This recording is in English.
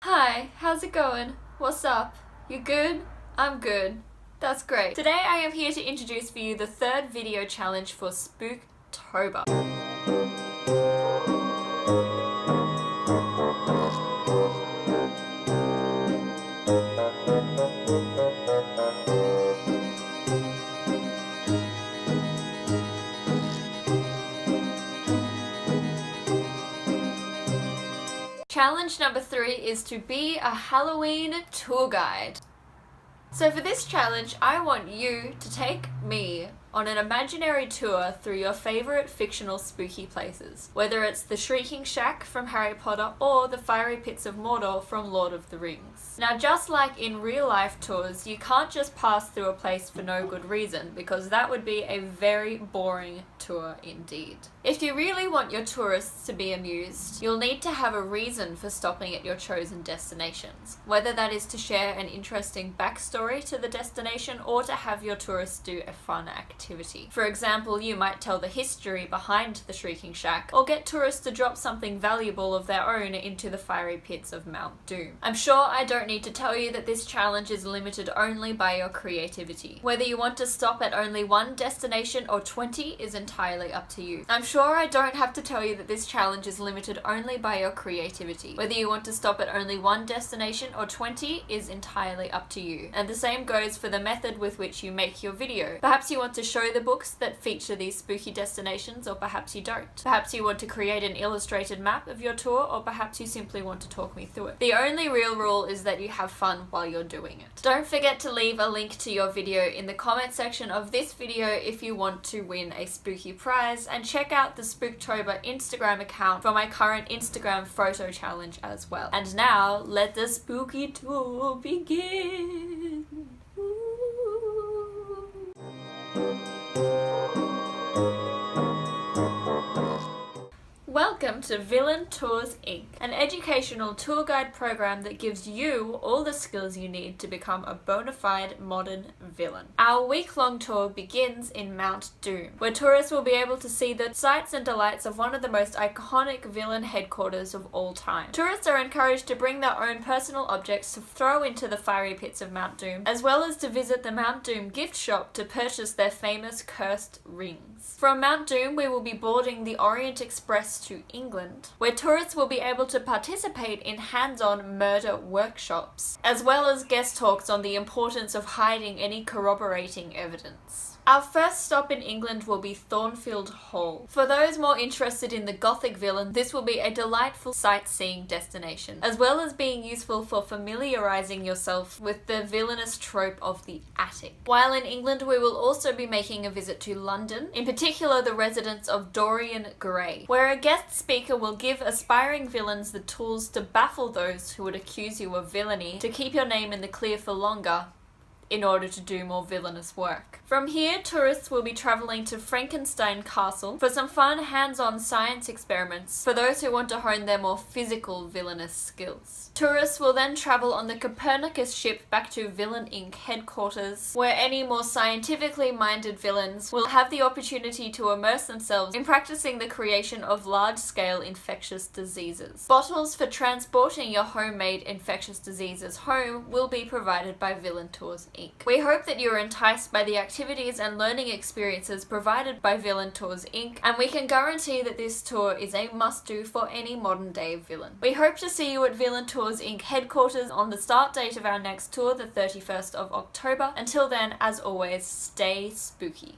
Hi, how's it going? What's up? You good? I'm good. That's great. Today I am here to introduce for you the third video challenge for Spooktober. Challenge number 3 is to be a Halloween tour guide. So for this challenge, I want you to take me on an imaginary tour through your favourite fictional spooky places, whether it's the Shrieking Shack from Harry Potter or the Fiery Pits of Mordor from Lord of the Rings. Now, just like in real life tours, you can't just pass through a place for no good reason, because that would be a very boring tour indeed. If you really want your tourists to be amused, you'll need to have a reason for stopping at your chosen destinations, whether that is to share an interesting backstory to the destination or to have your tourists do a fun activity. For example, you might tell the history behind the Shrieking Shack, or get tourists to drop something valuable of their own into the fiery pits of Mount Doom. I'm sure I don't need to tell you that this challenge is limited only by your creativity. Whether you want to stop at only one destination or 20 is entirely up to you. I'm sure I don't have to tell you that this challenge is limited only by your creativity. Whether you want to stop at only one destination or 20 is entirely up to you. And the same goes for the method with which you make your video. Perhaps you want to show the books that feature these spooky destinations, or perhaps you don't. Perhaps you want to create an illustrated map of your tour, or perhaps you simply want to talk me through it. The only real rule is that you have fun while you're doing it. Don't forget to leave a link to your video in the comment section of this video if you want to win a spooky prize, and check out the Sbooktober Instagram account for my current Instagram photo challenge as well. And now, let the spooky tour begin! Welcome to Villain Tours Inc., an educational tour guide program that gives you all the skills you need to become a bona fide modern villain. Our week-long tour begins in Mount Doom, where tourists will be able to see the sights and delights of one of the most iconic villain headquarters of all time. Tourists are encouraged to bring their own personal objects to throw into the fiery pits of Mount Doom, as well as to visit the Mount Doom gift shop to purchase their famous cursed rings. From Mount Doom, we will be boarding the Orient Express to England, where tourists will be able to participate in hands-on murder workshops, as well as guest talks on the importance of hiding any corroborating evidence. Our first stop in England will be Thornfield Hall. For those more interested in the Gothic villain, this will be a delightful sightseeing destination, as well as being useful for familiarising yourself with the villainous trope of the attic. While in England, we will also be making a visit to London, in particular the residence of Dorian Gray, where a guest speaker will give aspiring villains the tools to baffle those who would accuse you of villainy, to keep your name in the clear for longer, in order to do more villainous work. From here, tourists will be travelling to Frankenstein Castle for some fun hands-on science experiments for those who want to hone their more physical villainous skills. Tourists will then travel on the Copernicus ship back to Villain Inc. headquarters, where any more scientifically minded villains will have the opportunity to immerse themselves in practicing the creation of large-scale infectious diseases. Bottles for transporting your homemade infectious diseases home will be provided by Villain Tours Inc. We hope that you are enticed by the activities and learning experiences provided by Villain Tours Inc., and we can guarantee that this tour is a must-do for any modern-day villain. We hope to see you at Villain Tours Inc. headquarters on the start date of our next tour, the 31st of October. Until then, as always, stay spooky.